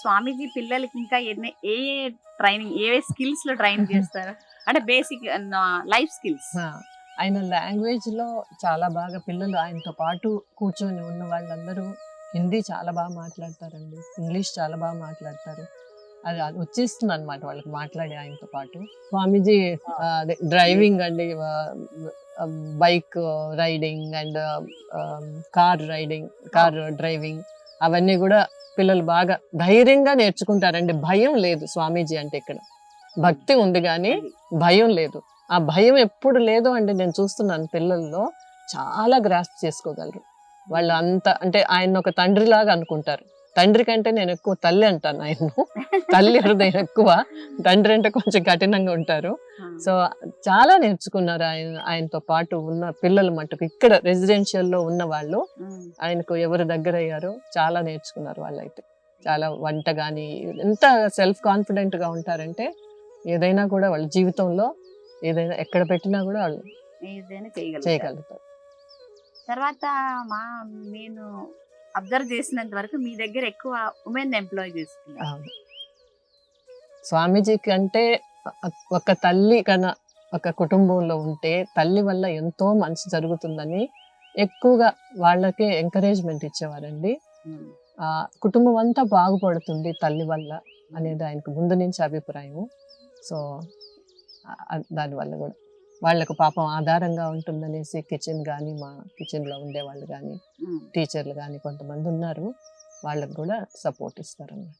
స్వామీజీ పిల్లలకి ఇంకా ఏ ట్రైనింగ్, ఏ స్కిల్స్ లో ట్రైనింగ్ చేస్తారు? అంటే బేసిక్ లైఫ్ స్కిల్స్. ఆ! ఆయన లాంగ్వేజ్‌లో చాలా బాగా పిల్లలు ఆయనతో పాటు కూర్చొని ఉన్న వాళ్ళందరూ హిందీ చాలా బాగా మాట్లాడతారండి. ఇంగ్లీష్ చాలా బాగా మాట్లాడతారు. అది అది వచ్చేస్తుందనమాట వాళ్ళకి మాట్లాడి ఆయనతో పాటు. స్వామీజీ అదే డ్రైవింగ్ అండి. Bike riding and car driving అవన్నీ గూడా పిల్లలు బాగా ధైర్యంగా నేర్చుకుంటారండి. భయం లేదు స్వామీజీ అంటే ఇక్కడ. భక్తి ఉంది గానీ భయం లేదు. ఆ భయం ఎప్పుడు లేదో అండి నేను చూస్తున్నాను పిల్లల్లో. చాలా గ్రాస్ప్ చేసుకోగలరు. వాళ్ళు అంత అంటే ఆయన్ని ఒక తండ్రిలాగా అనుకుంటారు. తండ్రి కంటే నేను ఎక్కువ తల్లి అంటాను ఆయన్ను. తల్లి హృదయం ఎక్కువ. తండ్రి అంటే కొంచెం కఠినంగా ఉంటారు. సో చాలా నేర్చుకున్నారు ఆయనతో పాటు ఉన్న పిల్లలు మట్టుకు. ఇక్కడ రెసిడెన్షియల్‌లో ఉన్న వాళ్ళు ఆయనకు ఎవరు దగ్గరయ్యారో చాలా నేర్చుకున్నారు వాళ్ళైతే. చాలా వంట గాని ఎంత సెల్ఫ్ కాన్ఫిడెంట్‌గా ఉంటారంటే ఏదైనా కూడా వాళ్ళ జీవితంలో ఏదైనా ఎక్కడ పెట్టినా కూడా వాళ్ళు ఏదైనా చేయగలుగుతారు. చేయగలుగుతారు. తర్వాత నేను అబ్జర్వ్ చేసినంత వరకు మీ దగ్గర ఎక్కువ ఉమెన్ ఎంప్లాయ్ చేసుకున్నారు. అవును. స్వామీజీకి అంటే ఒక తల్లి కన్నా ఒక కుటుంబంలో ఉంటే తల్లి వల్ల ఎంతో మంచి జరుగుతుందని ఎక్కువగా వాళ్ళకే ఎంకరేజ్మెంట్ ఇచ్చేవారండి. కుటుంబం అంతా బాగుపడుతుంది తల్లి వల్ల అనేది ఆయనకు ముందు నుంచి అభిప్రాయం. సో దానివల్ల కూడా వాళ్ళకు పాపం ఆధారంగా ఉంటుందనేసి కిచెన్ కానీ మా కిచెన్లో ఉండేవాళ్ళు కానీ టీచర్లు కానీ కొంతమంది ఉన్నారు. వాళ్ళకు కూడా సపోర్ట్ ఇస్తారన్నమాట.